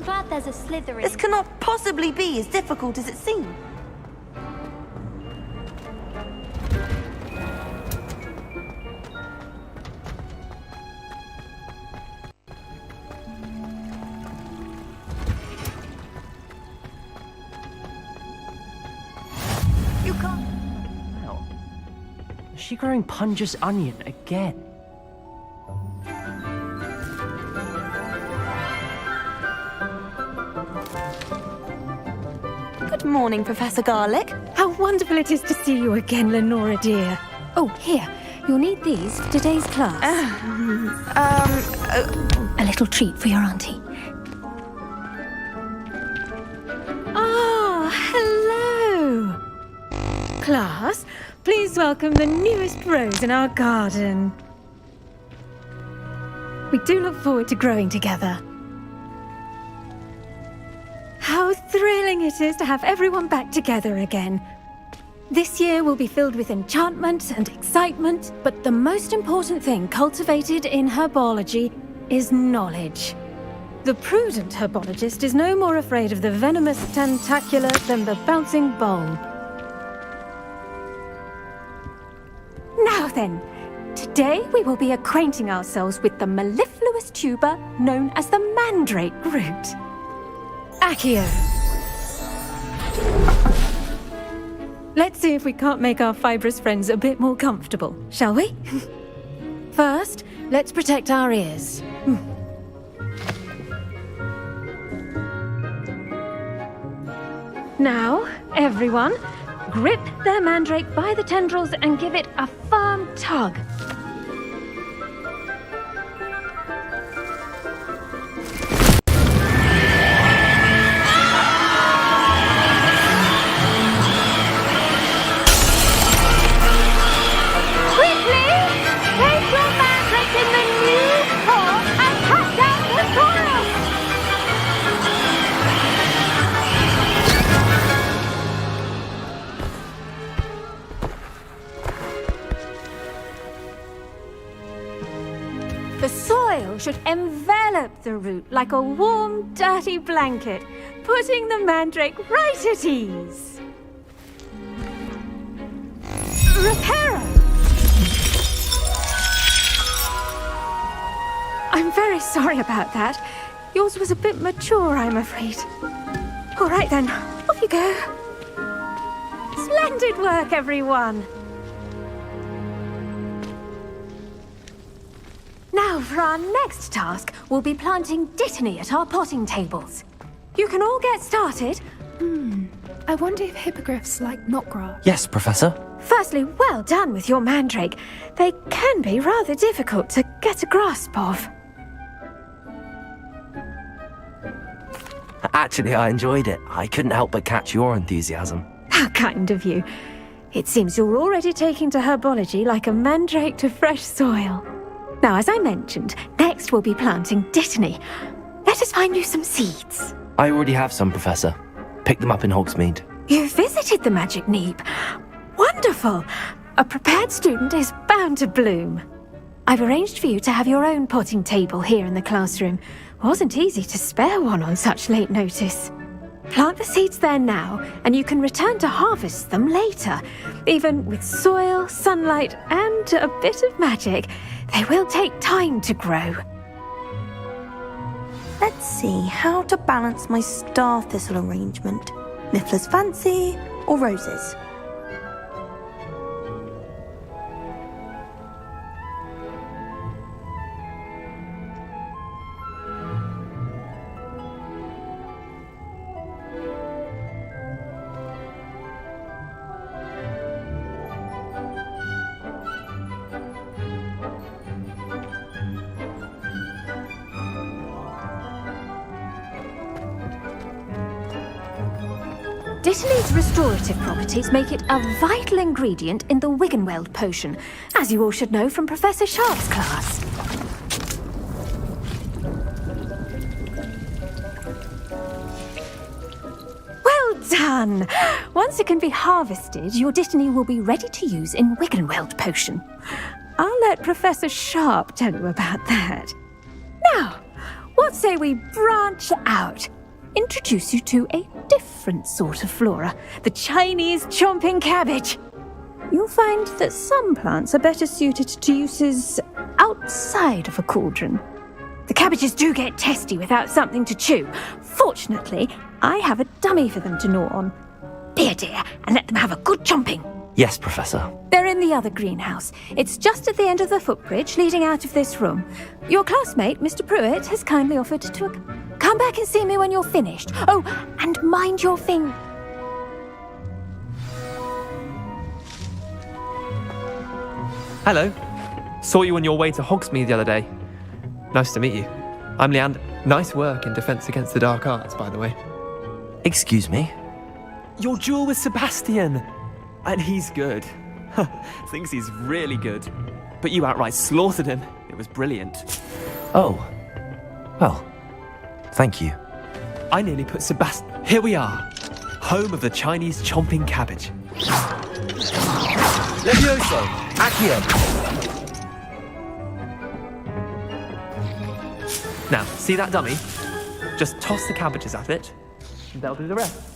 glad there's a Slytherin. This cannot possibly be as difficult as it seems. You can't... Wow. Is she growing Punja's onion again? Good morning, Professor Garlick. How wonderful it is to see you again, Lenora dear. Oh, here. You'll need these for today's class. A little treat for your auntie. Ah, hello. Class, please welcome the newest rose in our garden. We do look forward to growing together. How thrilling it is to have everyone back together again. This year will be filled with enchantment and excitement, but the most important thing cultivated in herbology is knowledge. The prudent herbologist is no more afraid of the venomous tentacula than the bouncing bulb. Now then, today we will be acquainting ourselves with the mellifluous tuber known as the mandrake root. Accio. Let's see if we can't make our fibrous friends a bit more comfortable, shall we? First, let's protect our ears. Now, everyone, grip their mandrake by the tendrils and give it a firm tug. The soil should envelop the root like a warm, dirty blanket, putting the mandrake right at ease. Reparo! I'm very sorry about that. Yours was a bit mature, I'm afraid. All right then, off you go. Splendid work, everyone! Now, for our next task, we'll be planting dittany at our potting tables. You can all get started. I wonder if hippogriffs like knotgrass. Yes, Professor. Firstly, well done with your mandrake. They can be rather difficult to get a grasp of. Actually, I enjoyed it. I couldn't help but catch your enthusiasm. How kind of you. It seems you're already taking to herbology like a mandrake to fresh soil. Now, as I mentioned, next we'll be planting dittany. Let us find you some seeds. I already have some, Professor. Picked them up in Hogsmeade. You visited the Magic Neep. Wonderful! A prepared student is bound to bloom. I've arranged for you to have your own potting table here in the classroom. Wasn't easy to spare one on such late notice. Plant the seeds there now, and you can return to harvest them later. Even with soil, sunlight, and a bit of magic, they will take time to grow. Let's see how to balance my star thistle arrangement. Miffler's Fancy or roses? Dittany's restorative properties make it a vital ingredient in the Wiggenweld potion, as you all should know from Professor Sharp's class. Well done! Once it can be harvested, your dittany will be ready to use in Wiggenweld potion. I'll let Professor Sharp tell you about that. Now, what say we branch out? Introduce you to a different sort of flora, the Chinese chomping cabbage. You'll find that some plants are better suited to uses outside of a cauldron. The cabbages do get testy without something to chew. Fortunately, I have a dummy for them to gnaw on. Be a dear and let them have a good chomping. Yes, Professor. They're in the other greenhouse. It's just at the end of the footbridge leading out of this room. Your classmate, Mr. Pruitt, has kindly offered to come back and see me when you're finished. Oh, and mind your thing. Hello. Saw you on your way to Hogsmeade the other day. Nice to meet you. I'm Leander. Nice work in Defense Against the Dark Arts, by the way. Excuse me? Your duel with Sebastian! And he's good. Thinks he's really good. But you outright slaughtered him. It was brilliant. Oh. Well, thank you. I nearly put Sebastian... Here we are. Home of the Chinese chomping cabbage. Levioso! Accio! Now, see that dummy? Just toss the cabbages at it, and they'll do the rest.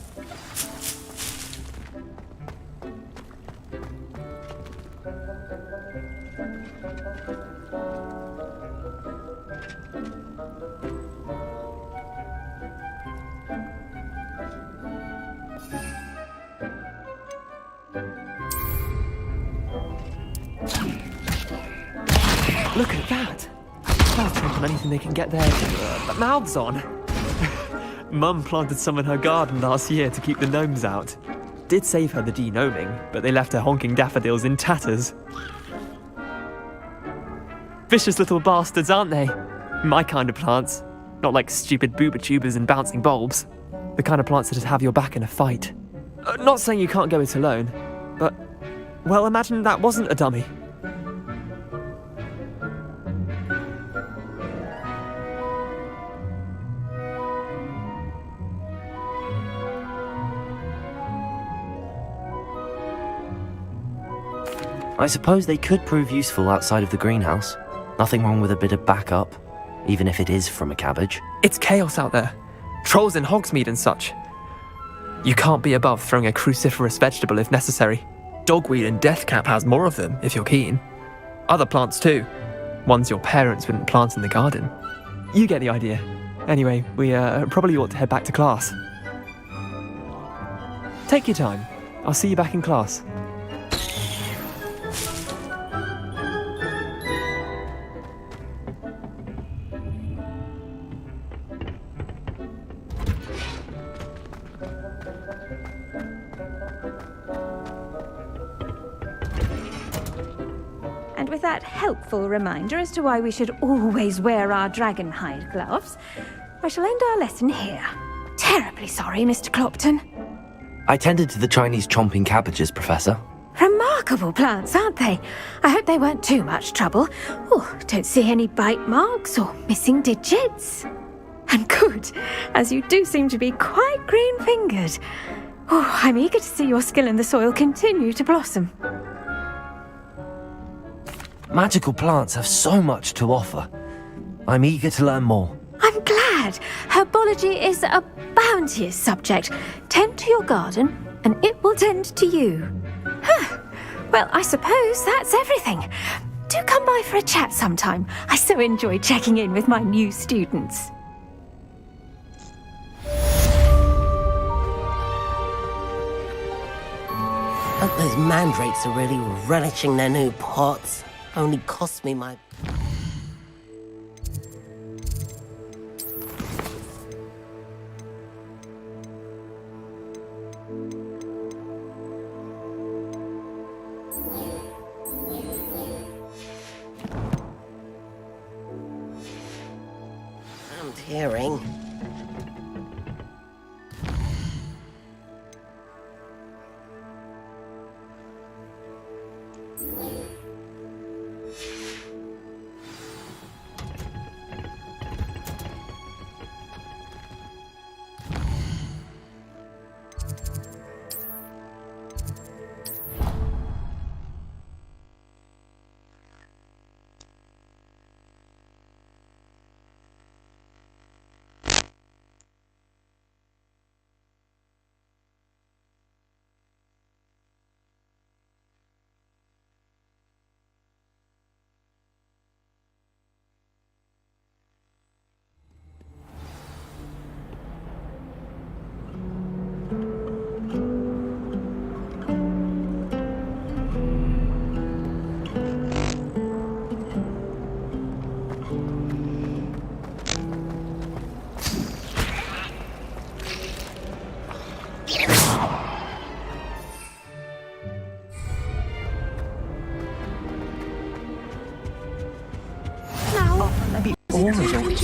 Look at that! They'll tromp on anything they can get their mouths on. Mum planted some in her garden last year to keep the gnomes out. Did save her the de-gnoming, but they left her honking daffodils in tatters. Vicious little bastards, aren't they? My kind of plants. Not like stupid booba tubers and bouncing bulbs. The kind of plants that'd have your back in a fight. Not saying you can't go it alone, but... well, imagine that wasn't a dummy. I suppose they could prove useful outside of the greenhouse. Nothing wrong with a bit of backup, even if it is from a cabbage. It's chaos out there. Trolls in Hogsmeade and such. You can't be above throwing a cruciferous vegetable if necessary. Dogweed and deathcap has more of them, if you're keen. Other plants too. Ones your parents wouldn't plant in the garden. You get the idea. Anyway, we probably ought to head back to class. Take your time. I'll see you back in class. And with that helpful reminder as to why we should always wear our dragon hide gloves, I shall end our lesson here. Terribly sorry, Mr. Clopton. I tended to the Chinese chomping cabbages, Professor. Remarkable plants, aren't they? I hope they weren't too much trouble. Oh, don't see any bite marks or missing digits. And good, as you do seem to be quite green-fingered. Oh, I'm eager to see your skill in the soil continue to blossom. Magical plants have so much to offer. I'm eager to learn more. I'm glad. Herbology is a bounteous subject. Tend to your garden, and it will tend to you. Huh. Well, I suppose that's everything. Do come by for a chat sometime. I so enjoy checking in with my new students. Hope those mandrakes are really relishing their new pots. Only cost me my... I'm tearing.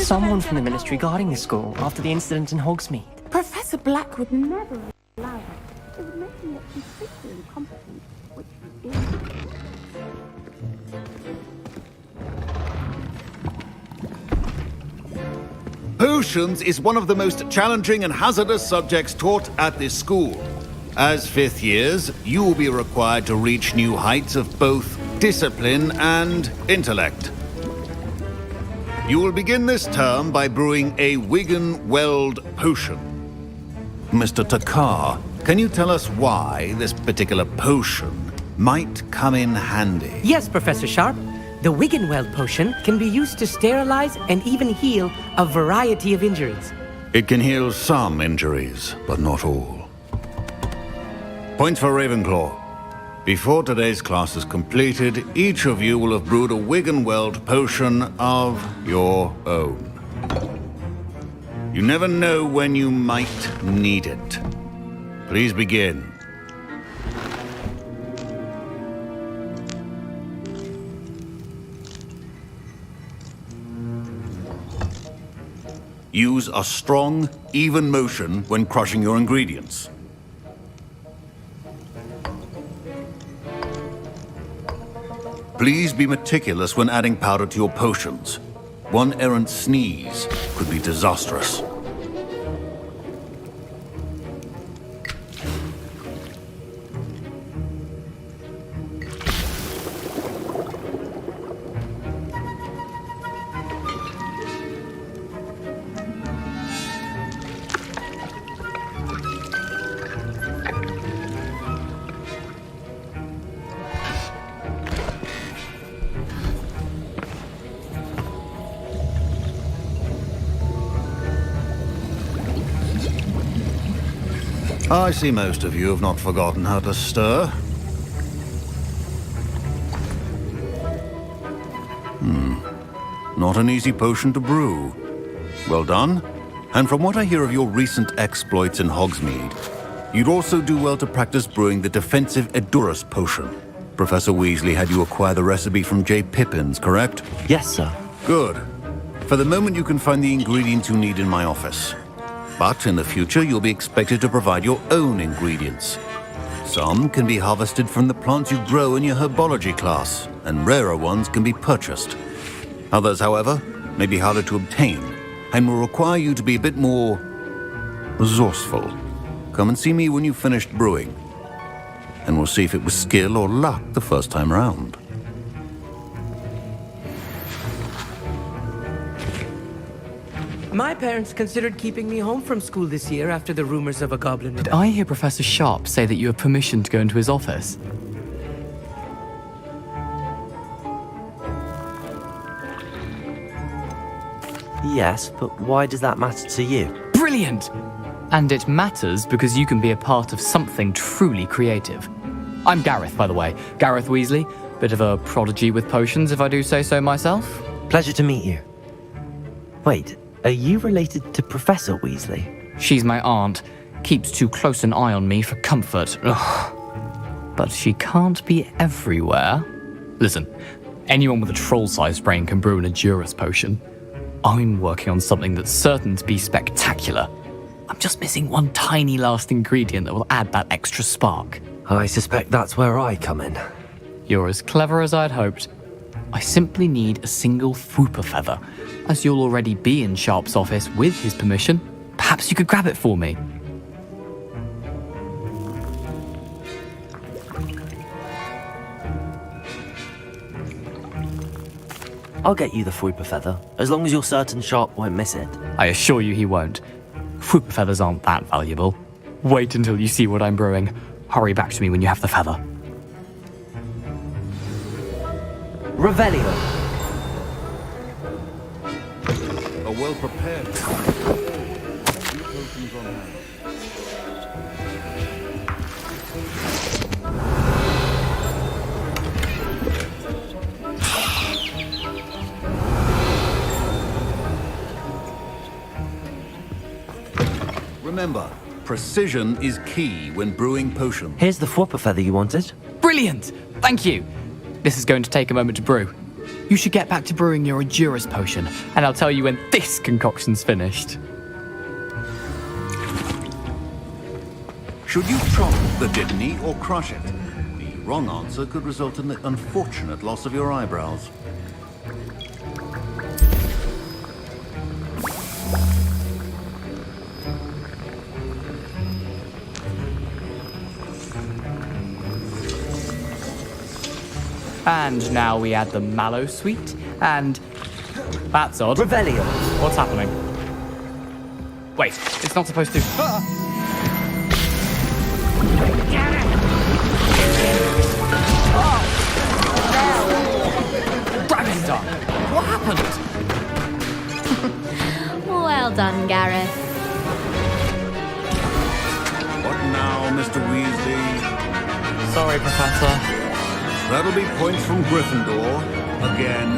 someone from the Ministry guarding the school after the incident in Hogsmeade. Professor Black would never allow it. It would make him look completely incompetent, which he is. Potions is one of the most challenging and hazardous subjects taught at this school. As fifth years, you will be required to reach new heights of both discipline and intellect. You will begin this term by brewing a Wiggenweld potion. Mr. Takar, can you tell us why this particular potion might come in handy? Yes, Professor Sharp. The Wiggenweld potion can be used to sterilize and even heal a variety of injuries. It can heal some injuries, but not all. Points for Ravenclaw. Before today's class is completed, each of you will have brewed a Wiggenweld potion of your own. You never know when you might need it. Please begin. Use a strong, even motion when crushing your ingredients. Please be meticulous when adding powder to your potions. One errant sneeze could be disastrous. I see most of you have not forgotten how to stir. Not an easy potion to brew. Well done. And from what I hear of your recent exploits in Hogsmeade, you'd also do well to practice brewing the defensive Edurus potion. Professor Weasley had you acquire the recipe from J. Pippin's, correct? Yes, sir. Good. For the moment, you can find the ingredients you need in my office. But in the future, you'll be expected to provide your own ingredients. Some can be harvested from the plants you grow in your herbology class, and rarer ones can be purchased. Others, however, may be harder to obtain, and will require you to be a bit more resourceful. Come and see me when you've finished brewing, and we'll see if it was skill or luck the first time round. My parents considered keeping me home from school this year after the rumors of a goblin. Did I hear Professor Sharp say that you have permission to go into his office? Yes, but why does that matter to you? Brilliant! And it matters because you can be a part of something truly creative. I'm Gareth, by the way. Gareth Weasley. Bit of a prodigy with potions, if I do say so myself. Pleasure to meet you. Wait, are you related to Professor Weasley? She's my aunt. Keeps too close an eye on me for comfort. Ugh. But she can't be everywhere. Listen, anyone with a troll-sized brain can brew an Edurus potion. I'm working on something that's certain to be spectacular. I'm just missing one tiny last ingredient that will add that extra spark. I suspect that's where I come in. You're as clever as I'd hoped. I simply need a single Fwooper feather. As you'll already be in Sharp's office with his permission, perhaps you could grab it for me. I'll get you the Fwooper feather, as long as you're certain Sharp won't miss it. I assure you he won't. Fwooper feathers aren't that valuable. Wait until you see what I'm brewing. Hurry back to me when you have the feather. Revelio. A well-prepared Remember, precision is key when brewing potions. Here's the Fwooper feather you wanted. Brilliant! Thank you! This is going to take a moment to brew. You should get back to brewing your Endurance potion, and I'll tell you when this concoction's finished. Should you chop the Dittany or crush it? The wrong answer could result in the unfortunate loss of your eyebrows. And now we add the mallow sweet, and... That's odd. Revelio. What's happening? Wait, it's not supposed to... Gravity's up! What happened? Well done, Gareth. What now, Mr. Weasley? Sorry, Professor. That'll be points from Gryffindor. Again.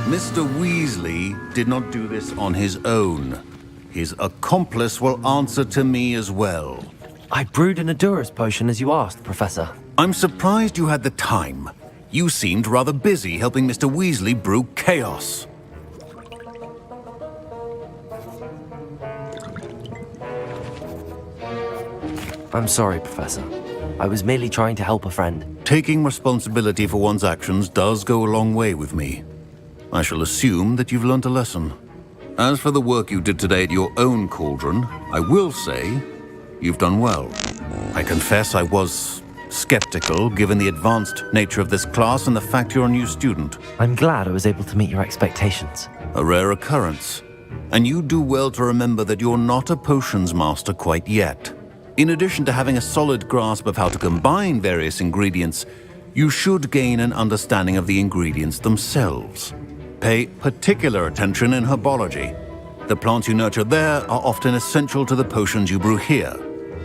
Mr. Weasley did not do this on his own. His accomplice will answer to me as well. I brewed an Endurance potion as you asked, Professor. I'm surprised you had the time. You seemed rather busy helping Mr. Weasley brew chaos. I'm sorry, Professor. I was merely trying to help a friend. Taking responsibility for one's actions does go a long way with me. I shall assume that you've learnt a lesson. As for the work you did today at your own cauldron, I will say you've done well. I confess I was skeptical given the advanced nature of this class and the fact you're a new student. I'm glad I was able to meet your expectations. A rare occurrence. And you do well to remember that you're not a potions master quite yet. In addition to having a solid grasp of how to combine various ingredients, you should gain an understanding of the ingredients themselves. Pay particular attention in herbology. The plants you nurture there are often essential to the potions you brew here.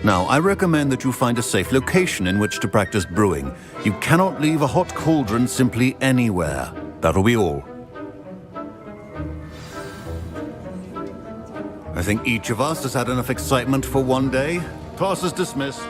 Now, I recommend that you find a safe location in which to practice brewing. You cannot leave a hot cauldron simply anywhere. That'll be all. I think each of us has had enough excitement for one day. Class is dismissed.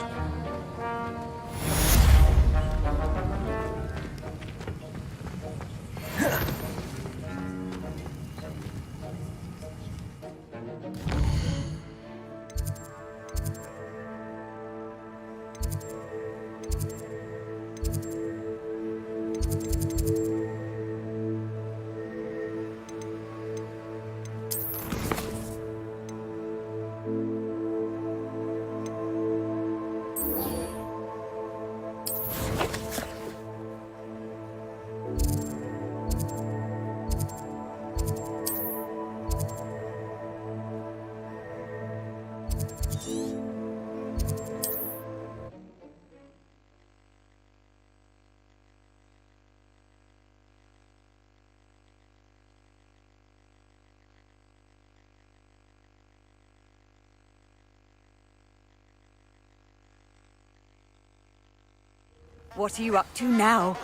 What are you up to now?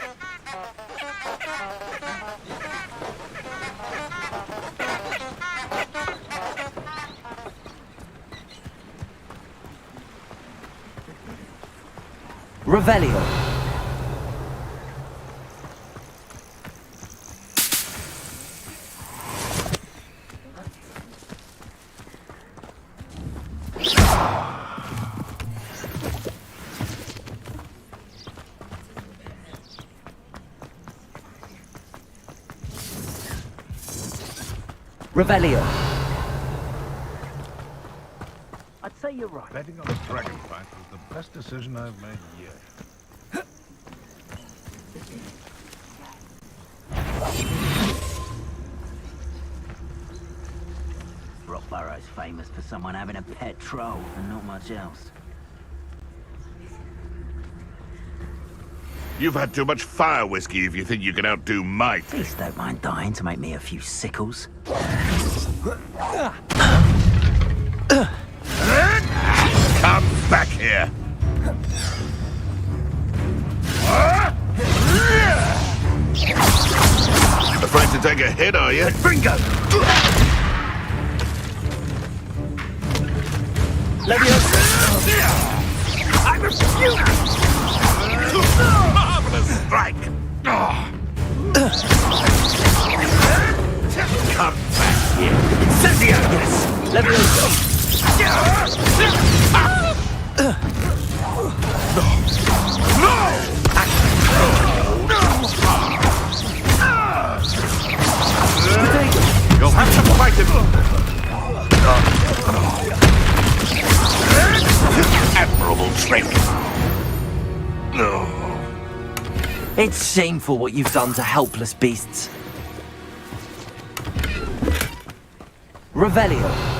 Revelio. Revelio. I'd say you're right. Betting on the dragon fight was the best decision I've made yet. Rockborough's famous for someone having a pet troll and not much else. You've had too much fire whiskey if you think you can outdo might. Please don't mind dying to make me a few sickles. Come back here. Afraid to take a hit, are you? Bingo! I refuse! Marvelous strike! You'll have to fight him! Admirable trick! It's shameful what you've done to helpless beasts. Revelio.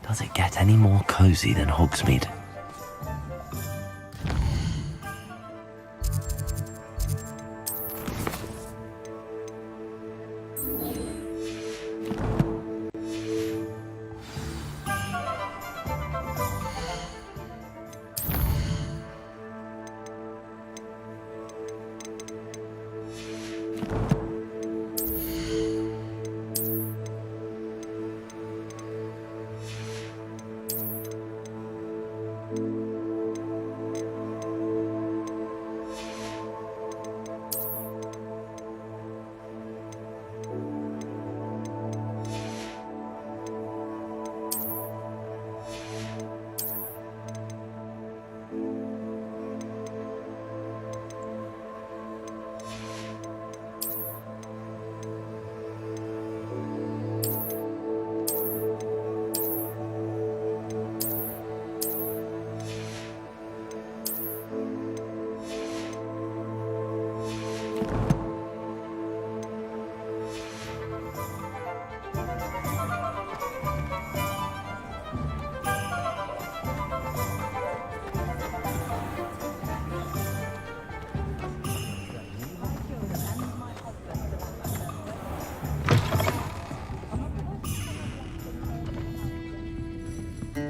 Does it get any more cozy than Hogsmeade?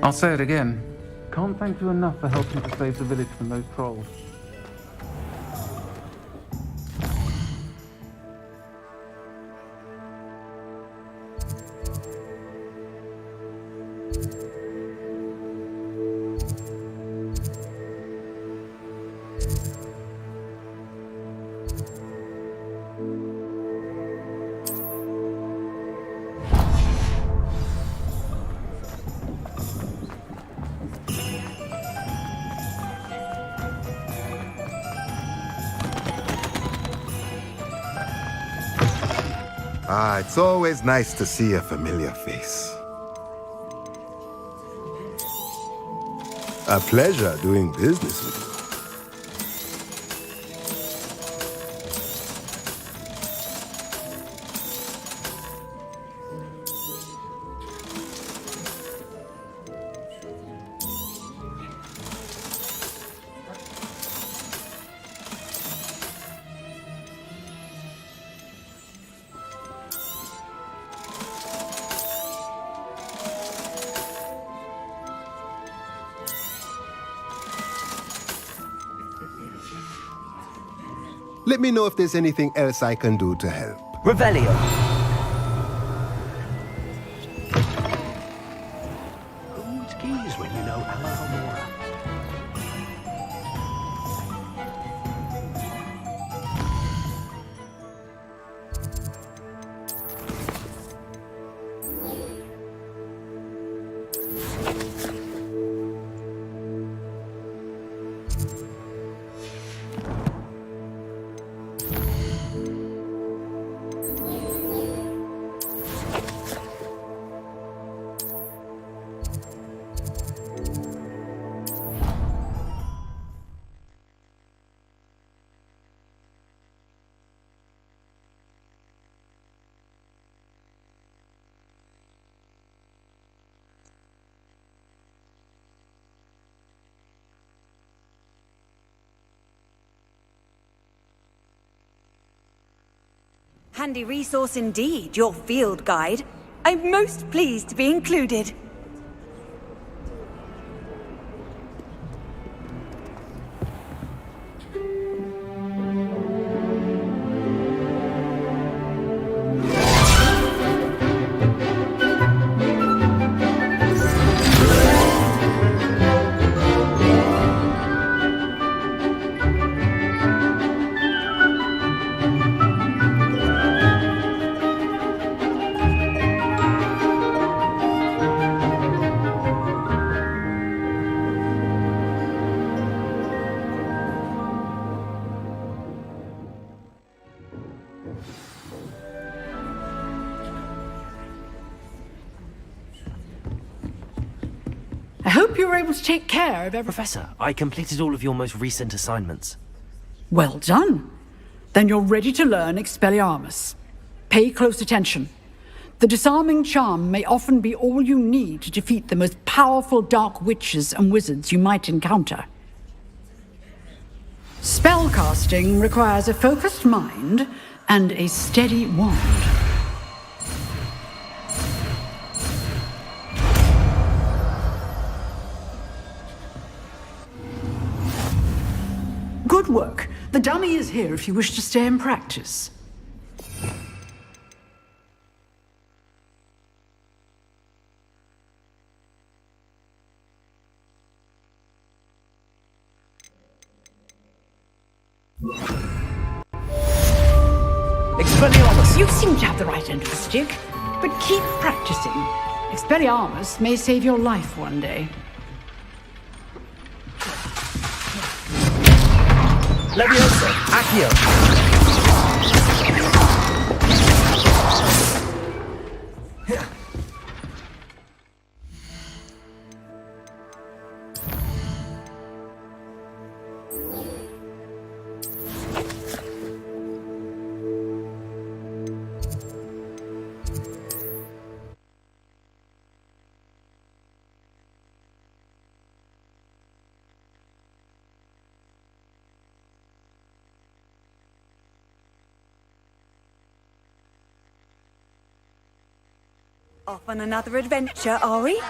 I'll say it again. Can't thank you enough for helping to save the village from those trolls. Ah, it's always nice to see a familiar face. A pleasure doing business with you. Let me know if there's anything else I can do to help. Revelio. Who's keys when you know Alamora? handy resource indeed, your field guide. I'm most pleased to be included. I hope you were able to take care of every... Professor, I completed all of your most recent assignments. Well done. Then you're ready to learn Expelliarmus. Pay close attention. The disarming charm may often be all you need to defeat the most powerful dark witches and wizards you might encounter. Spellcasting requires a focused mind and a steady wand. Good work. The dummy is here if you wish to stay and practice. Expelliarmus! You seem to have the right end of the stick, but keep practicing. Expelliarmus may save your life one day. Leviosa! Accio! Off on another adventure, are we?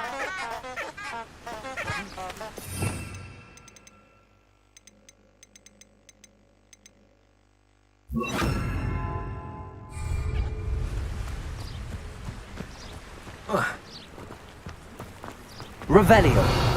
Revelio.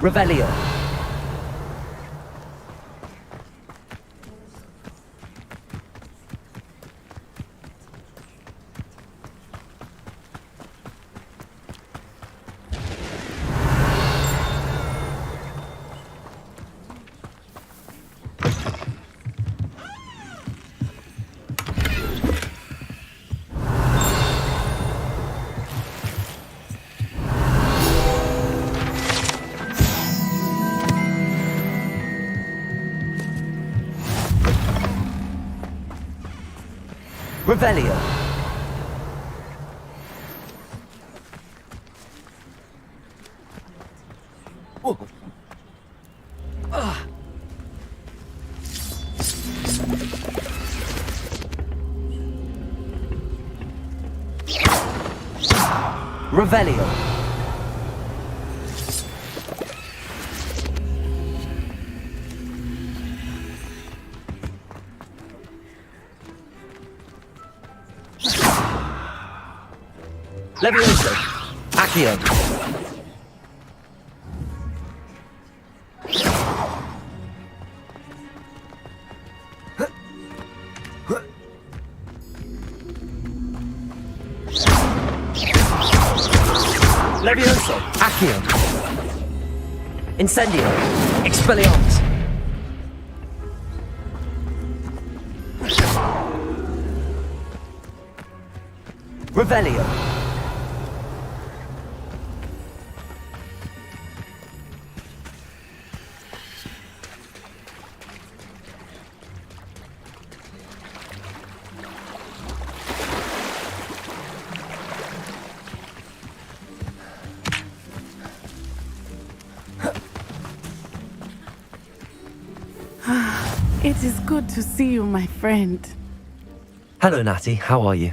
Revelio. Revelio. Revelio. Levioso. Accio. Levioso. Accio. Incendio. Expelliarmus. Revelio. It is good to see you, my friend. Hello, Natty. How are you?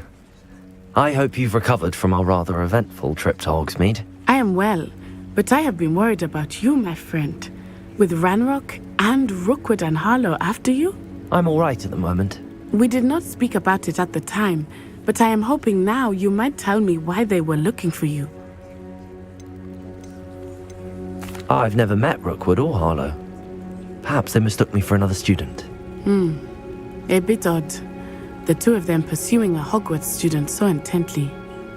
I hope you've recovered from our rather eventful trip to Hogsmeade. I am well, but I have been worried about you, my friend. With Ranrock and Rookwood and Harlow after you? I'm all right at the moment. We did not speak about it at the time, but I am hoping now you might tell me why they were looking for you. I've never met Rookwood or Harlow. Perhaps they mistook me for another student. A bit odd. The two of them pursuing a Hogwarts student so intently.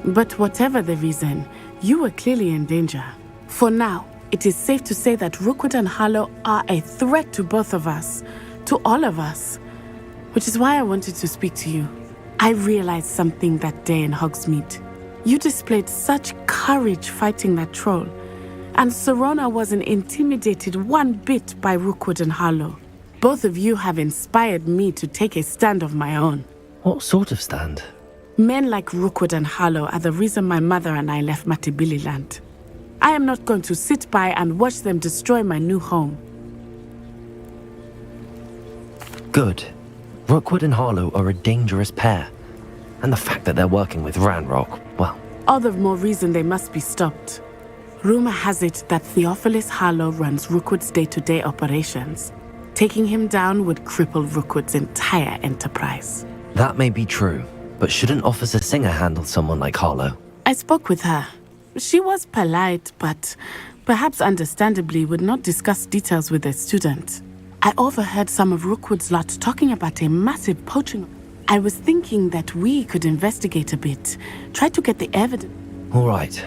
But whatever the reason, you were clearly in danger. For now, it is safe to say that Rookwood and Harlow are a threat to both of us, to all of us. Which is why I wanted to speak to you. I realized something that day in Hogsmeade. You displayed such courage fighting that troll. And Serona wasn't intimidated one bit by Rookwood and Harlow. Both of you have inspired me to take a stand of my own. What sort of stand? Men like Rookwood and Harlow are the reason my mother and I left Matibili land. I am not going to sit by and watch them destroy my new home. Good. Rookwood and Harlow are a dangerous pair. And the fact that they're working with Ranrock, well... All the more reason they must be stopped. Rumor has it that Theophilus Harlow runs Rookwood's day-to-day operations. Taking him down would cripple Rookwood's entire enterprise. That may be true, but shouldn't Officer Singer handle someone like Harlow? I spoke with her. She was polite, but perhaps understandably would not discuss details with a student. I overheard some of Rookwood's lot talking about a massive poaching. I was thinking that we could investigate a bit, try to get the evidence. All right,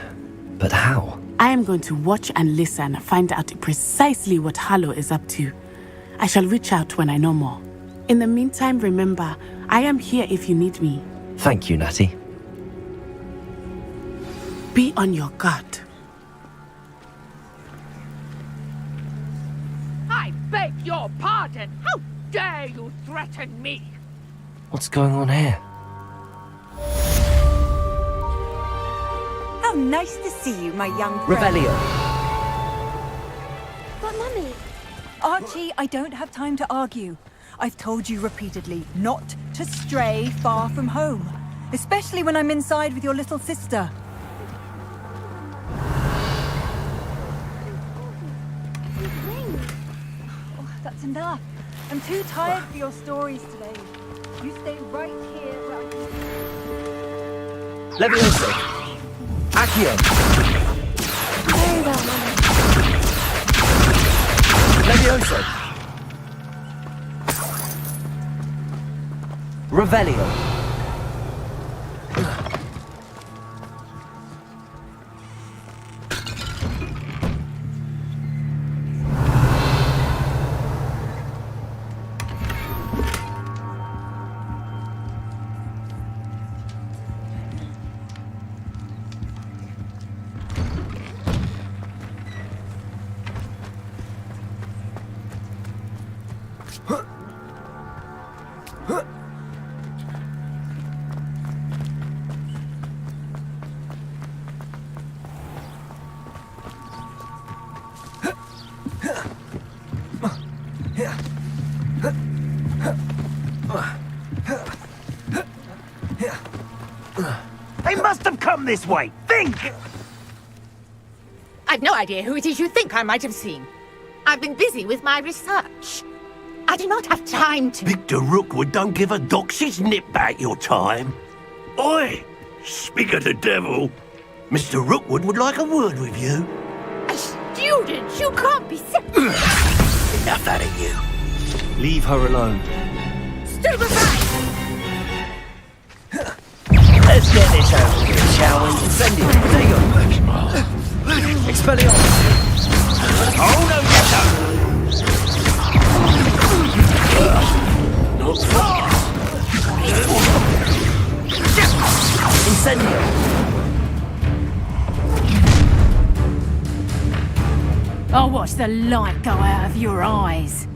but how? I am going to watch and listen, find out precisely what Harlow is up to. I shall reach out when I know more. In the meantime, remember, I am here if you need me. Thank you, Natty. Be on your guard. I beg your pardon! How dare you threaten me? What's going on here? How nice to see you, my young friend. Revelio. But Mummy... Archie, I don't have time to argue. I've told you repeatedly not to stray far from home, especially when I'm inside with your little sister. Oh, that's enough. I'm too tired for your stories today. You stay right here where I can... Levioso. Accio. Very well, Mummy. Levioso. Revelio. Come this way. Think! I've no idea who it is you think I might have seen. I've been busy with my research. I do not have time to... Victor Rookwood don't give a doxy's nip back your time. Oi! Speak of the devil. Mr. Rookwood would like a word with you. A student? You can't be sick. Enough out of you. Leave her alone. Stupefy! Let's get this over with, shall we? Incendio! Protego! Expelliarmus! Oh, no, you don't! Incendio! I'll watch the light go out of your eyes.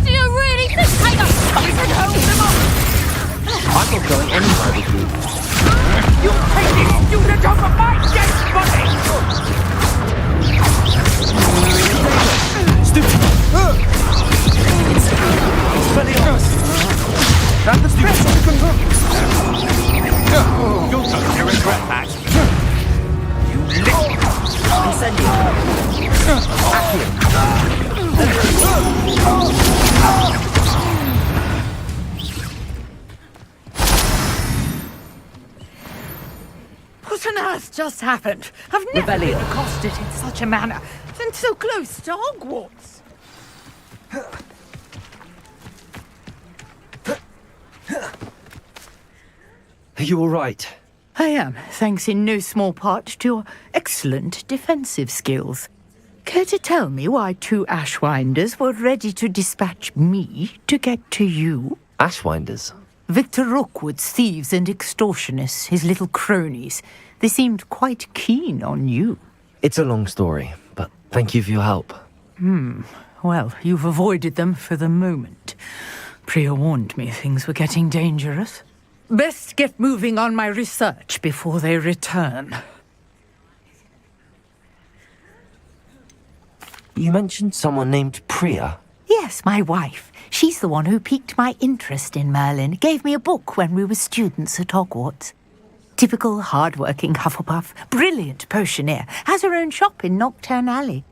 Do you really think I got and hold them up? I'm not going anywhere with you. You taking student over my dead body! Stupid! Expelliarmus! That the stupid! You'll totally regret that. You Incendio! Accio! What on earth just happened? I've never been accosted in such a manner, and so close to Hogwarts. Are you all right? I am, thanks in no small part to your excellent defensive skills. Care to tell me why two Ashwinders were ready to dispatch me to get to you? Ashwinders? Victor Rookwood's thieves and extortionists, his little cronies. They seemed quite keen on you. It's a long story, but thank you for your help. Well, you've avoided them for the moment. Priya warned me things were getting dangerous. Best get moving on my research before they return. You mentioned someone named Priya. Yes, my wife. She's the one who piqued my interest in Merlin. Gave me a book when we were students at Hogwarts. Typical hard-working Hufflepuff, brilliant potioneer, has her own shop in Knockturn Alley.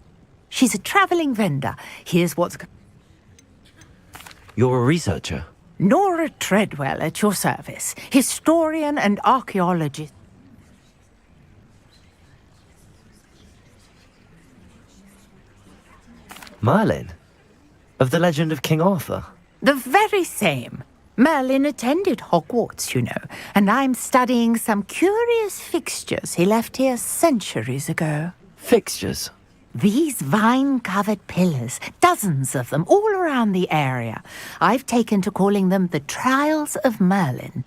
She's a travelling vendor. Here's what's... You're a researcher? Nora Treadwell at your service, historian and archaeologist. Merlin? Of the legend of King Arthur? The very same. Merlin attended Hogwarts, you know, and I'm studying some curious fixtures he left here centuries ago. Fixtures? These vine-covered pillars, dozens of them, all around the area. I've taken to calling them the Trials of Merlin.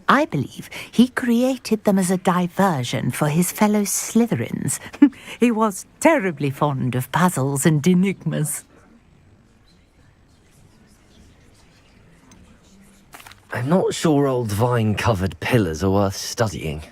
I believe he created them as a diversion for his fellow Slytherins. He was terribly fond of puzzles and enigmas. I'm not sure old vine-covered pillars are worth studying.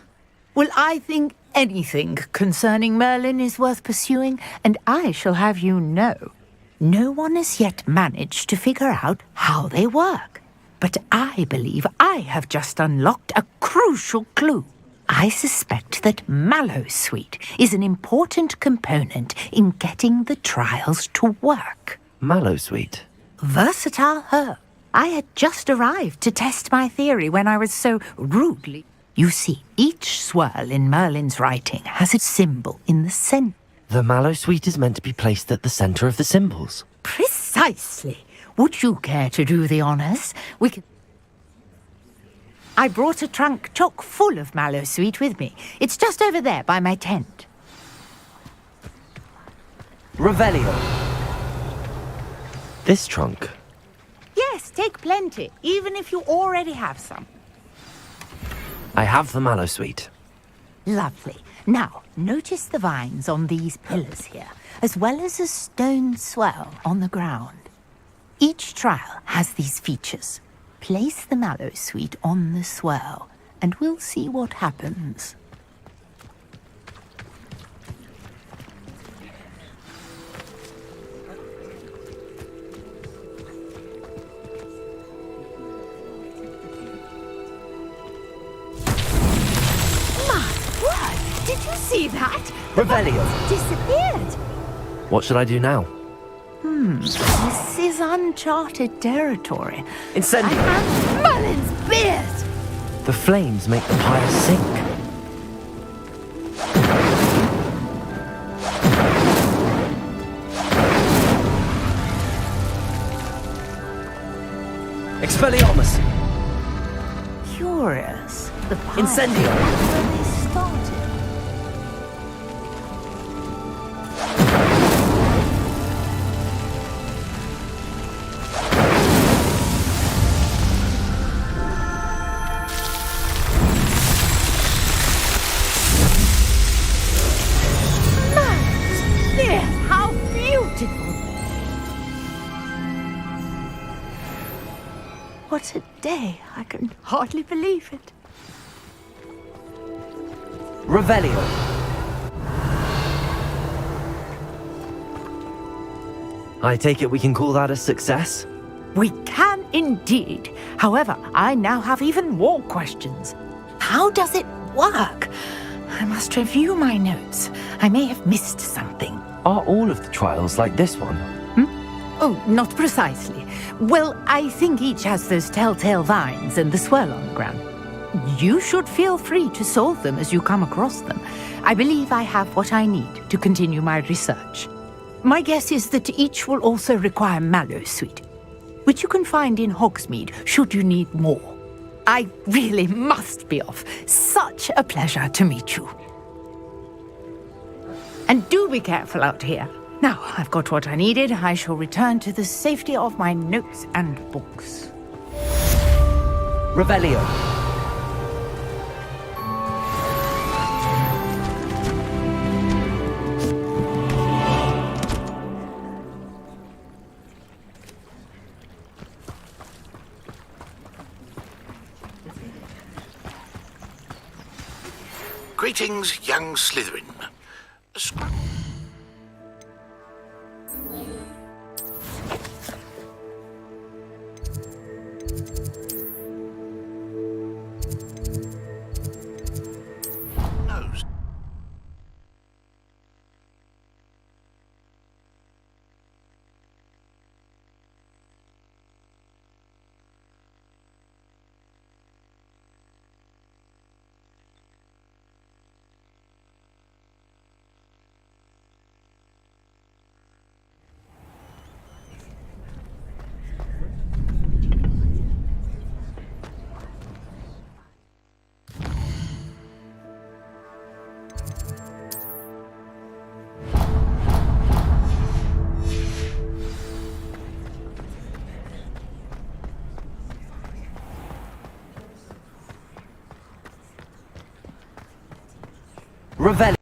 Well, I think anything concerning Merlin is worth pursuing, and I shall have you know, no one has yet managed to figure out how they work. But I believe I have just unlocked a crucial clue. I suspect that Mallowsweet is an important component in getting the trials to work. Mallowsweet? Versatile herb. I had just arrived to test my theory when I was so rudely... You see, each swirl in Merlin's writing has a symbol in the centre. The Mallowsweet is meant to be placed at the centre of the symbols. Precisely. Would you care to do the honours? We can... I brought a trunk chock full of Mallowsweet with me. It's just over there by my tent. Revelio. This trunk? Yes, take plenty, even if you already have some. I have the Mallowsweet. Lovely. Now, notice the vines on these pillars here, as well as a stone swell on the ground. Each trial has these features. Place the Mallowsweet on the swirl, and we'll see what happens. see that? Revelio. Disappeared. What should I do now? This is uncharted territory. Incendio. I have Merlin's beard. The flames make the pyre sink. Expelliarmus! Curious. The pyre Incendio. where they started. Merlin's beard! How beautiful! What a day. I can hardly believe it. Revelio. I take it we can call that a success? We can indeed. However, I now have even more questions. How does it work? I must review my notes. I may have missed something. Are all of the trials like this one? Oh, not precisely. Well, I think each has those telltale vines and the swirl on the ground. You should feel free to solve them as you come across them. I believe I have what I need to continue my research. My guess is that each will also require Mallowsweet, which you can find in Hogsmeade should you need more. I really must be off. Such a pleasure to meet you. And do be careful out here. Now, I've got what I needed. I shall return to the safety of my notes and books. Revelio. Greetings, young Slytherin. Revelio.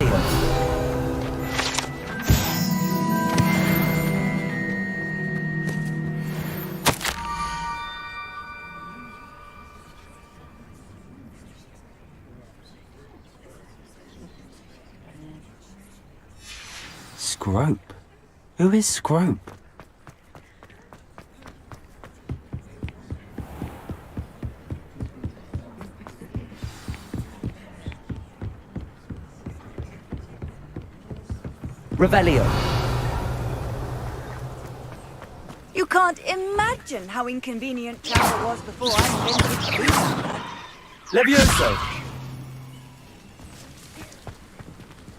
Scrope? Who is Scrope? Revelio. You can't imagine how inconvenient travel was before I invented food. Levioso.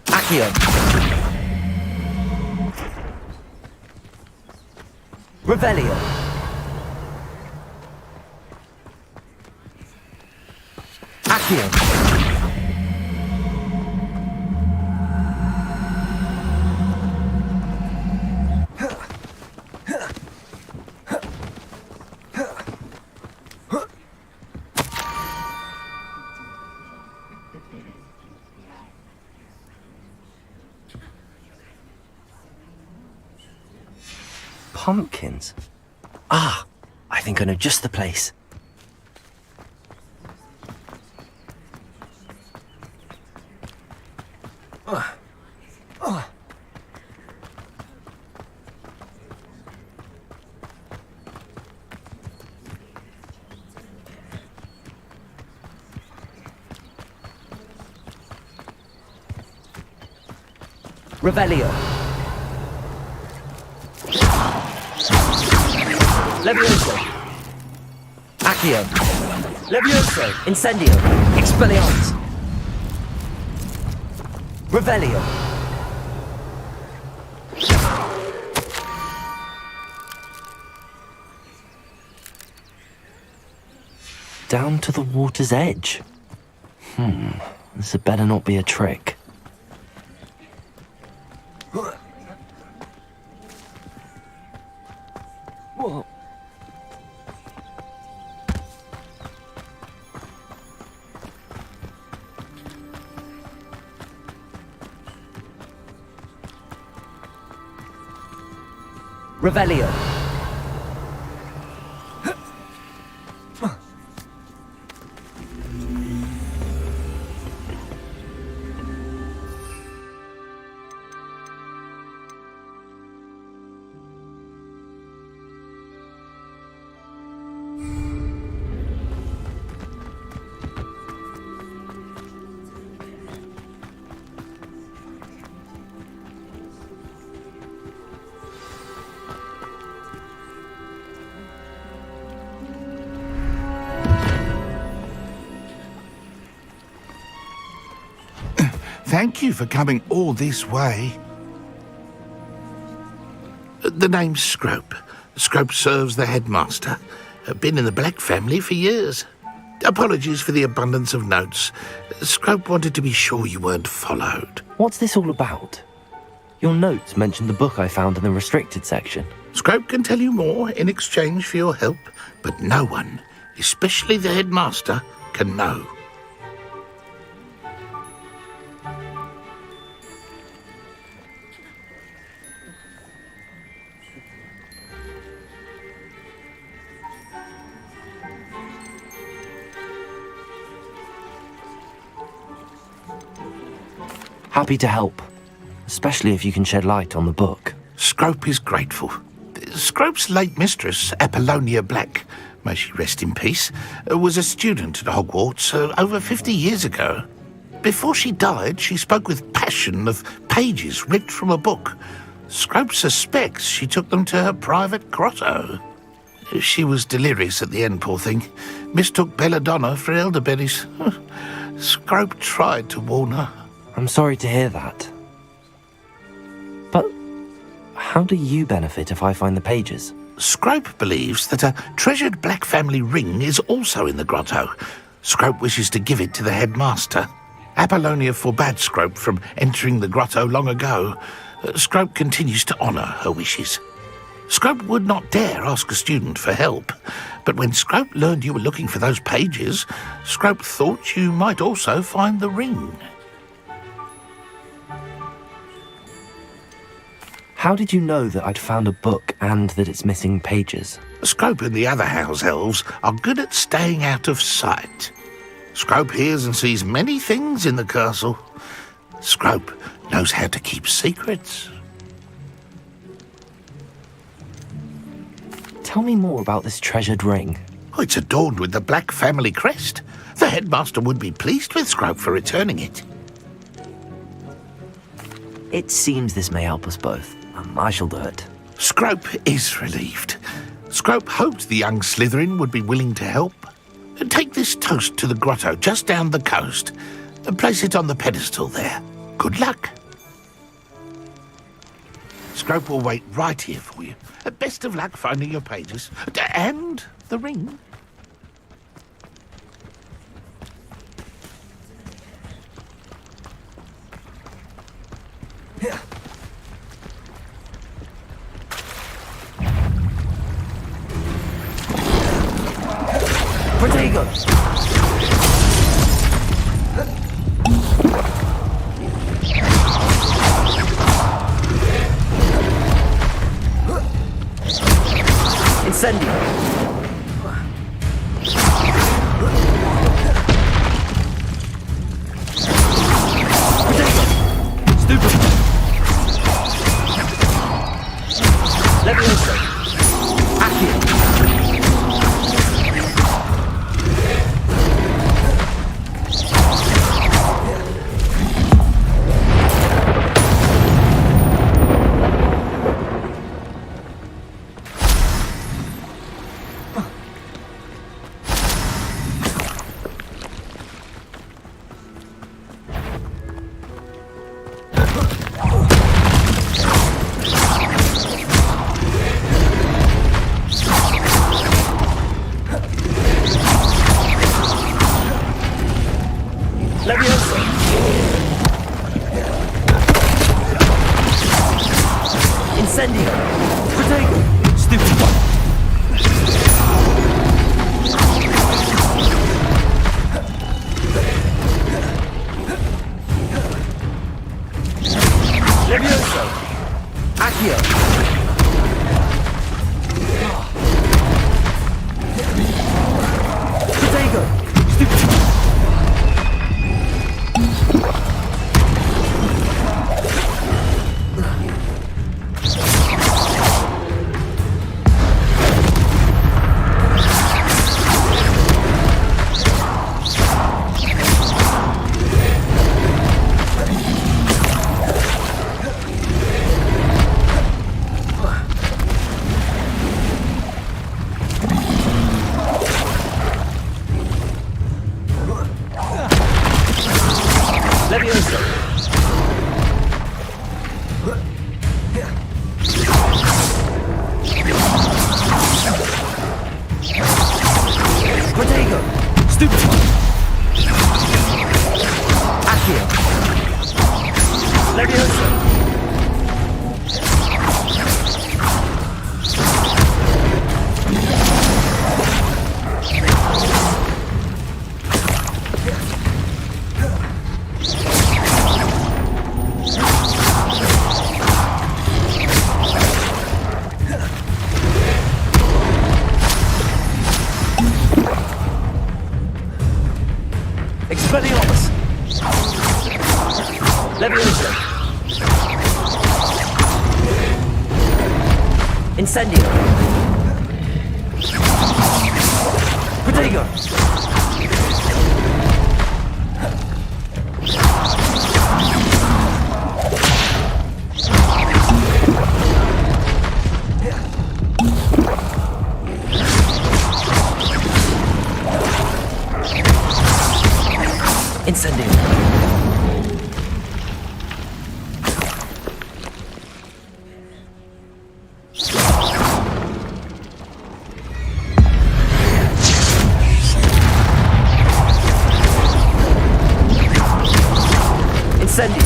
Accio. Revelio. Accio. Pumpkins? Ah, I think I know just the place. Revelio. Levioso. Accio. Levioso. Incendio. Expelliarmus. Revelio. Down to the water's edge. This had better not be a trick. Whoa. Revelio. Thank you for coming all this way. The name's Scrope. Scrope serves the headmaster. Been in the Black family for years. Apologies for the abundance of notes. Scrope wanted to be sure you weren't followed. What's this all about? Your notes mentioned the book I found in the restricted section. Scrope can tell you more in exchange for your help, but no one, especially the headmaster, can know. Happy to help, especially if you can shed light on the book. Scrope is grateful. Scrope's late mistress, Apollonia Black, may she rest in peace, was a student at Hogwarts over 50 years ago. Before she died, she spoke with passion of pages ripped from a book. Scrope suspects she took them to her private grotto. She was delirious at the end, poor thing. Mistook belladonna for elderberries. Scrope tried to warn her. I'm sorry to hear that. But how do you benefit if I find the pages? Scrope believes that a treasured Black family ring is also in the grotto. Scrope wishes to give it to the headmaster. Apollonia forbade Scrope from entering the grotto long ago. Scrope continues to honour her wishes. Scrope would not dare ask a student for help, but when Scrope learned you were looking for those pages, Scrope thought you might also find the ring. How did you know that I'd found a book and that it's missing pages? Scrope and the other house elves are good at staying out of sight. Scrope hears and sees many things in the castle. Scrope knows how to keep secrets. Tell me more about this treasured ring. Oh, it's adorned with the Black family crest. The headmaster would be pleased with Scrope for returning it. It seems this may help us both. I shall do it. Scrope is relieved. Scrope hoped the young Slytherin would be willing to help. Take this toast to the grotto just down the coast and place it on the pedestal there. Good luck. Scrope will wait right here for you. Best of luck finding your pages. And the ring. Protego! Incendio! Protego! Stupid! Levioso! Accio! Incendio! Protego! Stupid one! Levioso! Accio! Protego! Stupid one! Levioso! Protego! Stupid one! Accio! Levioso! Expelliarmus! Levioso! Incendio! Protego! Incendio! Incendio!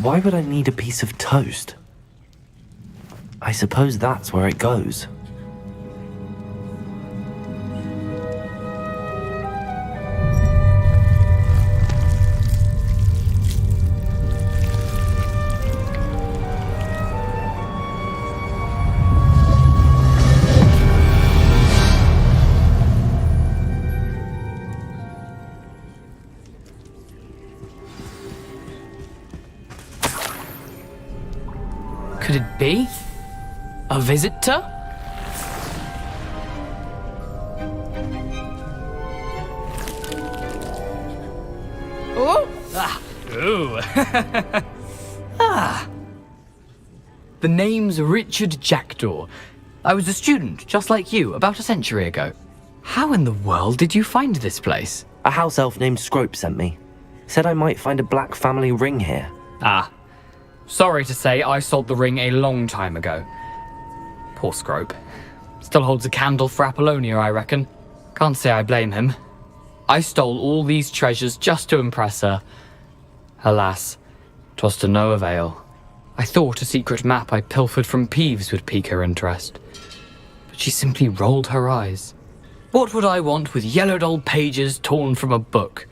Why would I need a piece of toast? I suppose that's where it goes. Could it be? A visitor? Oh! Ah! Ooh! Ah! The name's Richard Jackdaw. I was a student, just like you, about a century ago. How in the world did you find this place? A house elf named Scrope sent me. Said I might find a black family ring here. Ah. Sorry to say, I sold the ring a long time ago. Poor Scrope. Still holds a candle for Apollonia, I reckon. Can't say I blame him. I stole all these treasures just to impress her. Alas, 'twas to no avail. I thought a secret map I pilfered from Peeves would pique her interest. But she simply rolled her eyes. What would I want with yellowed old pages torn from a book?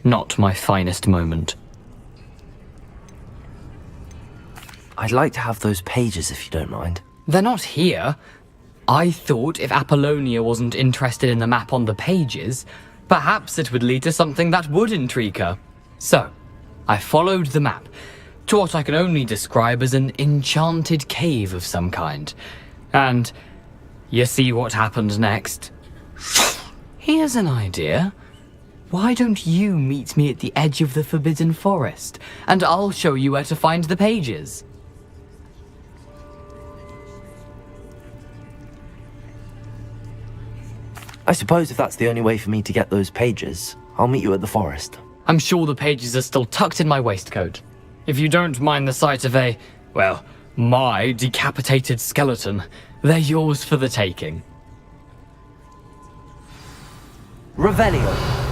Not my finest moment. I'd like to have those pages if you don't mind. They're not here. I thought if Apollonia wasn't interested in the map on the pages, perhaps it would lead to something that would intrigue her. So, I followed the map to what I can only describe as an enchanted cave of some kind. And you see what happened next? Here's an idea. Why don't you meet me at the edge of the Forbidden Forest, and I'll show you where to find the pages? I suppose if that's the only way for me to get those pages, I'll meet you at the forest. I'm sure the pages are still tucked in my waistcoat. If you don't mind the sight of my decapitated skeleton, they're yours for the taking. Revelio.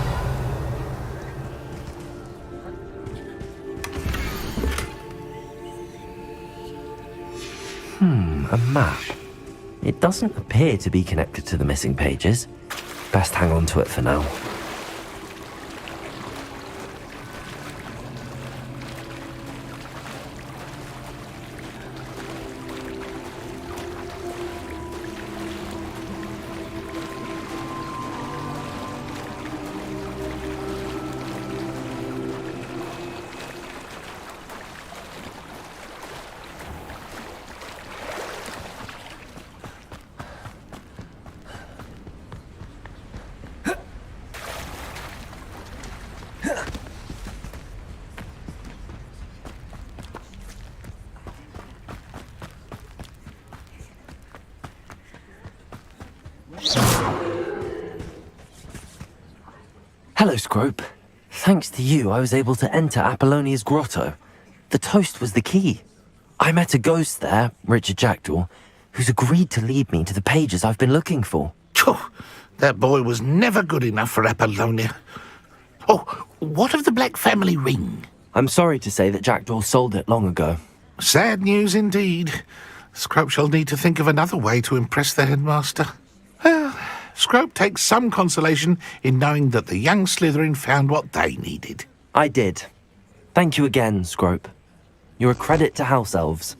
A map. It doesn't appear to be connected to the missing pages. Best hang on to it for now. Hello, Scrope. Thanks to you, I was able to enter Apollonia's grotto. The toast was the key. I met a ghost there, Richard Jackdaw, who's agreed to lead me to the pages I've been looking for. Phew, that boy was never good enough for Apollonia. Oh, what of the Black family ring? I'm sorry to say that Jackdaw sold it long ago. Sad news indeed. Scrope shall need to think of another way to impress the headmaster. Well, Scrope takes some consolation in knowing that the young Slytherin found what they needed. I did. Thank you again, Scrope. You're a credit to House Elves.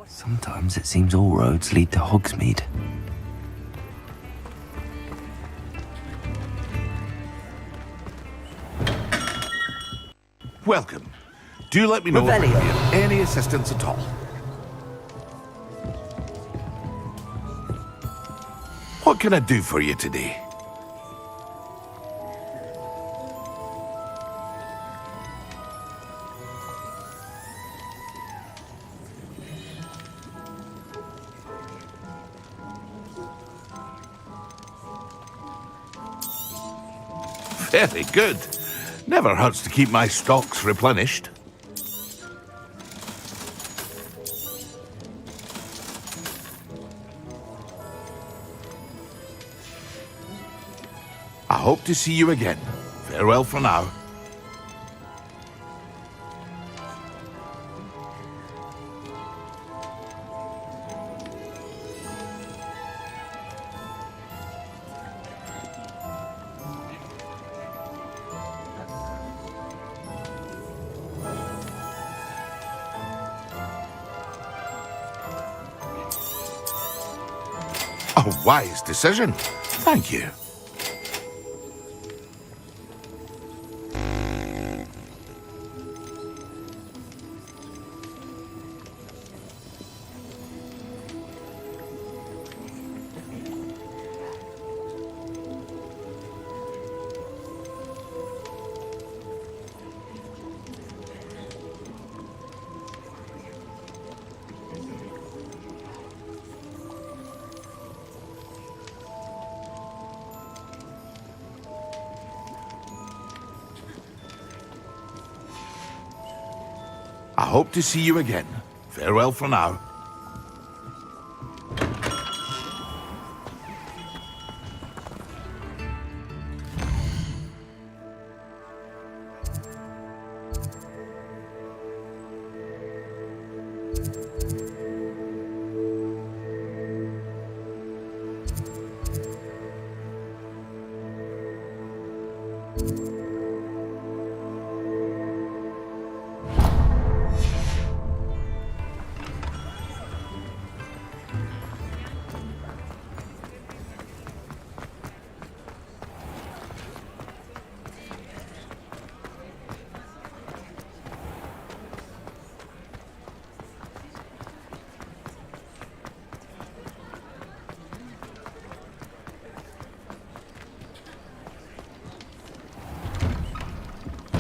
Sometimes it seems all roads lead to Hogsmeade. Welcome. Do let me know if I can be of any assistance at all. What can I do for you today? Very good. Never hurts to keep my stocks replenished. I hope to see you again. Farewell for now. A wise decision. Thank you. I hope to see you again. Farewell for now.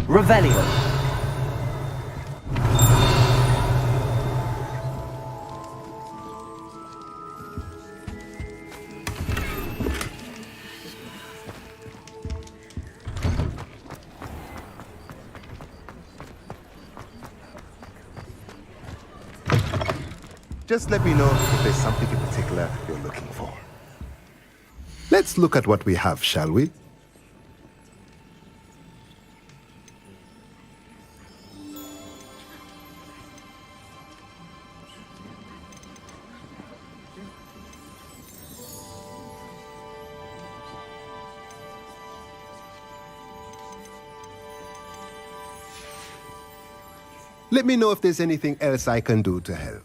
Revelio. Just let me know if there's something in particular you're looking for. Let's look at what we have, shall we? Let me know if there's anything else I can do to help.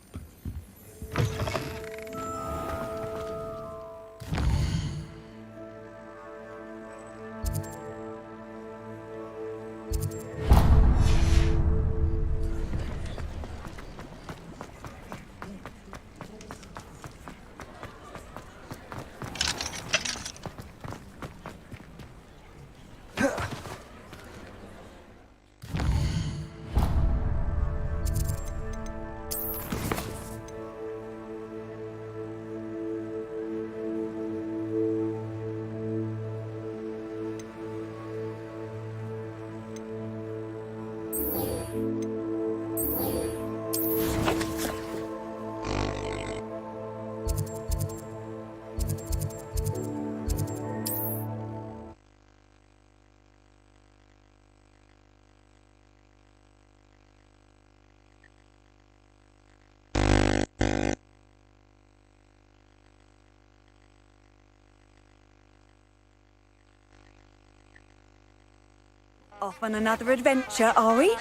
Off on another adventure, are we?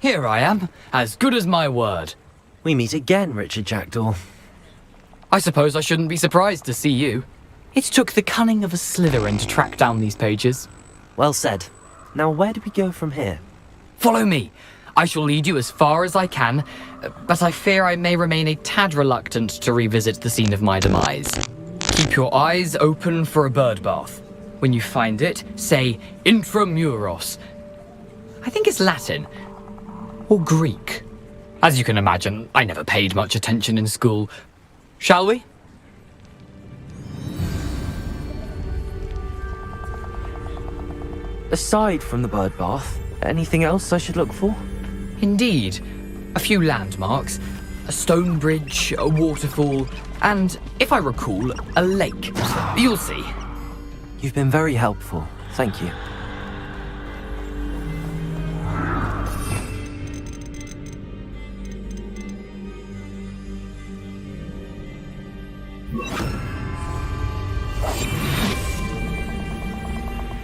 Here I am, as good as my word. We meet again, Richard Jackdaw. I suppose I shouldn't be surprised to see you. It took the cunning of a Slytherin to track down these pages. Well said. Now where do we go from here? Follow me. I shall lead you as far as I can, but I fear I may remain a tad reluctant to revisit the scene of my demise. Keep your eyes open for a bird bath. When you find it, say intramuros. I think it's Latin. Or Greek. As you can imagine, I never paid much attention in school. Shall we? Aside from the bird bath, anything else I should look for? Indeed. A few landmarks, a stone bridge, a waterfall, and, if I recall, a lake. You'll see. You've been very helpful. Thank you.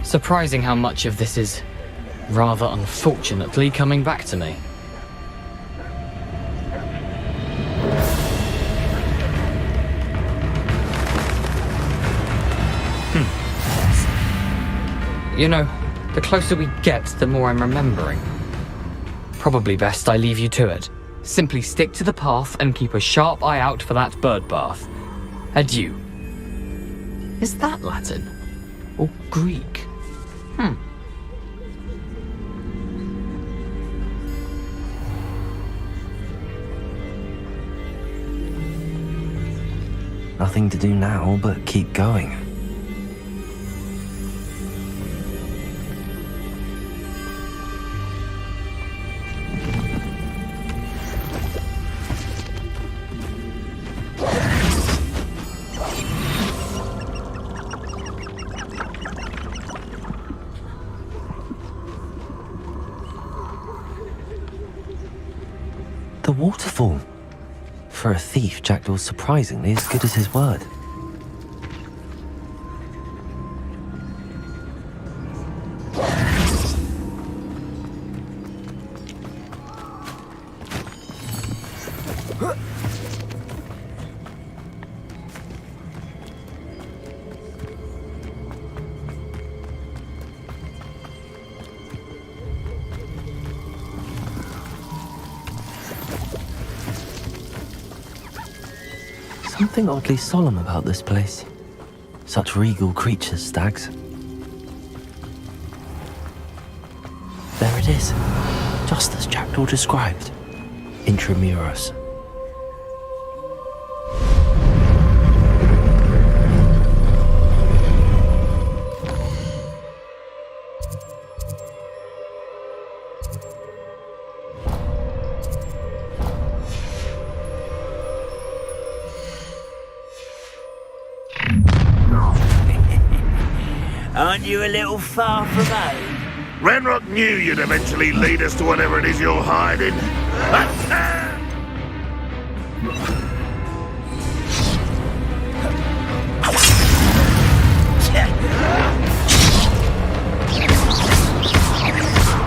Surprising how much of this is, rather unfortunately, coming back to me. You know, the closer we get, the more I'm remembering. Probably best I leave you to it. Simply stick to the path and keep a sharp eye out for that bird bath. Adieu. Is that Latin? Or Greek? Nothing to do now but keep going. The waterfall. For a thief, Jackdaw's surprisingly as good as his word. Something oddly solemn about this place. Such regal creatures, stags. There it is, just as Jackdaw described. Intramuros. Aren't you a little far from home? Ranrock knew you'd eventually lead us to whatever it is you're hiding.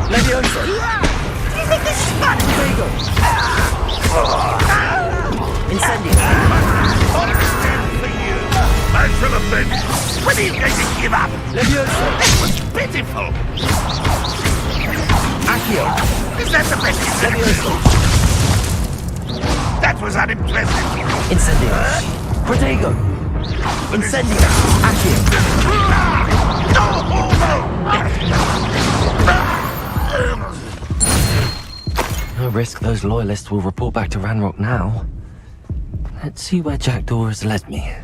Levioso! Do you think this is fun? There you go. Incendio! I shall have been. When are you going to give up? Levioso! It was pitiful! Accio! Is that the best you can do? That was unimpressive. Incendio! Protego! Incendio! No risk those loyalists will report back to Ranrock now. Let's see where Jackdaw has led me.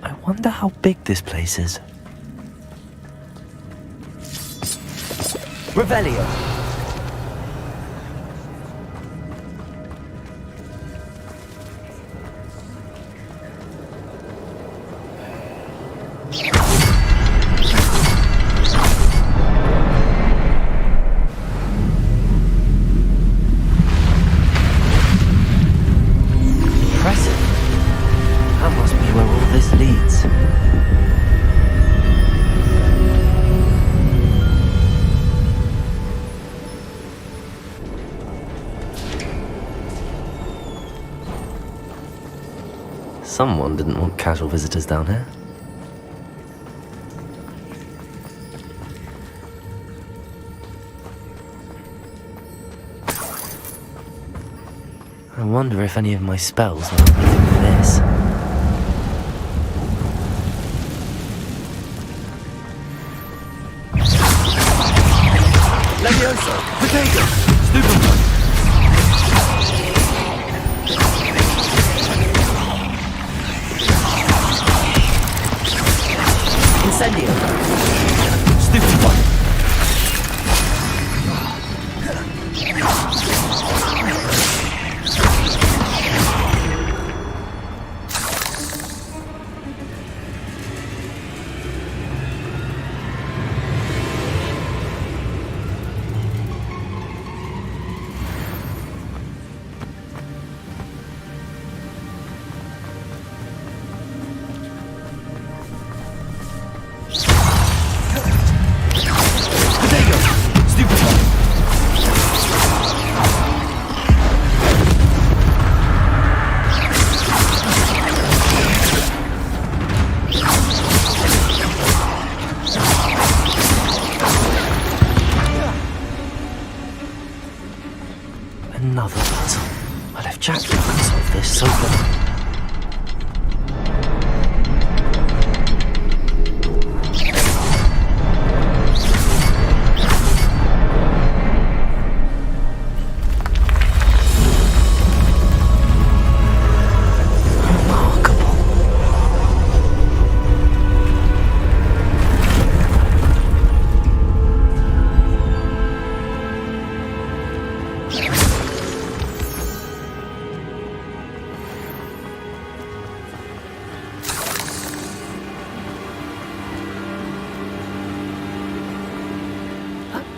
I wonder how big this place is. Revelio! Someone didn't want casual visitors down here. I wonder if any of my spells will have anything with this. Levioso! Potato! Stupefy! Incendio! Stupefy! Another puzzle. Well, if Jack can solve this, so good.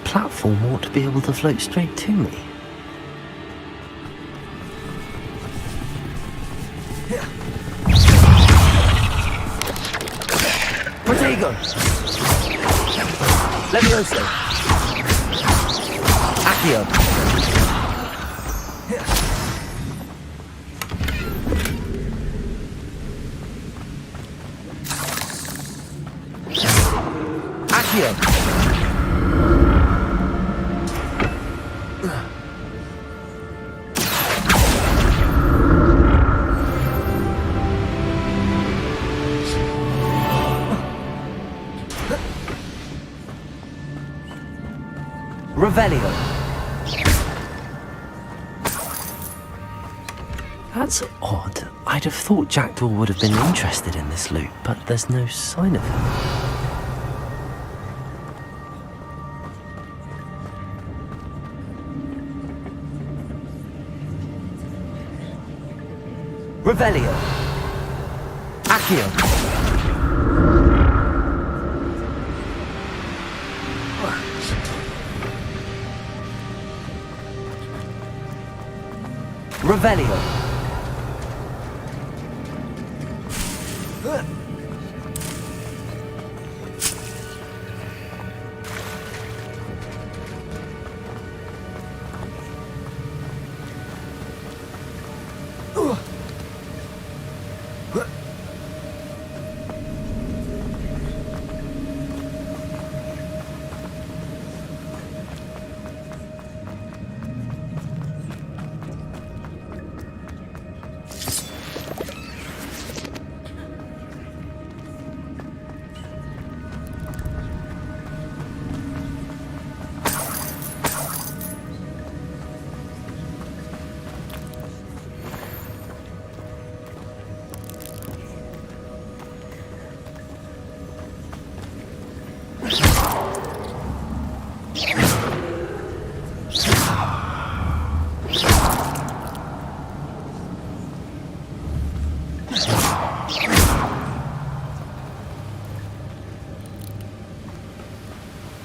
Platform ought to be able to float straight to me. Protego! Levioso! Accio! Accio! Revelio. That's odd. I'd have thought Jackdaw would have been interested in this loot, but there's no sign of him. Revelio. Accio. Revelio.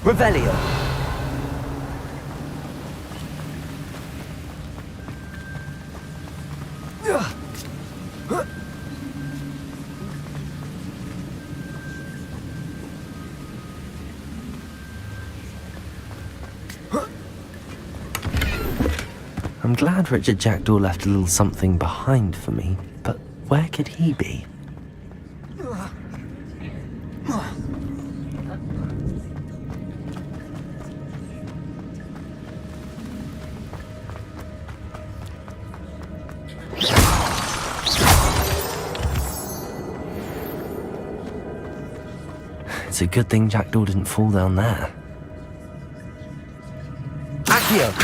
Revelio. I'm glad Richard Jackdaw left a little something behind for me, but Where could he be? It's a good thing Jackdaw didn't fall down there. Accio!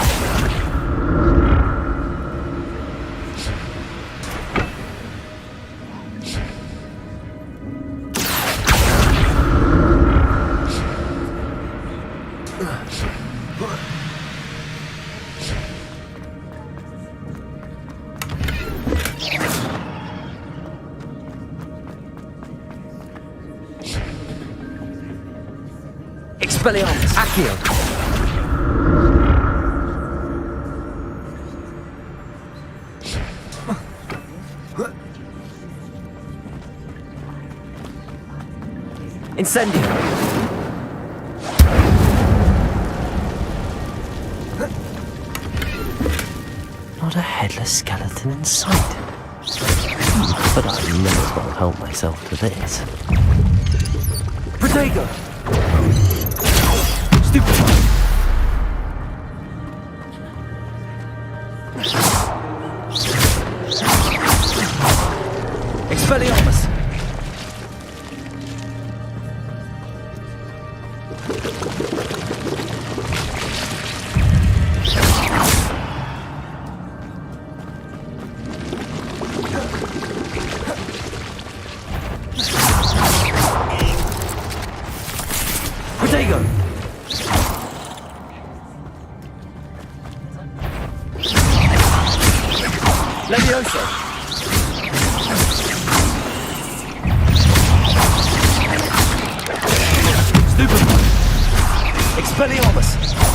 Expelliarmus! Accio! Incendio! Not a headless skeleton in sight. But I may as well help myself to this. Protego! Stupefy! Expelliarmus! Protego! Levioso! Stupefy! Expelliarmus!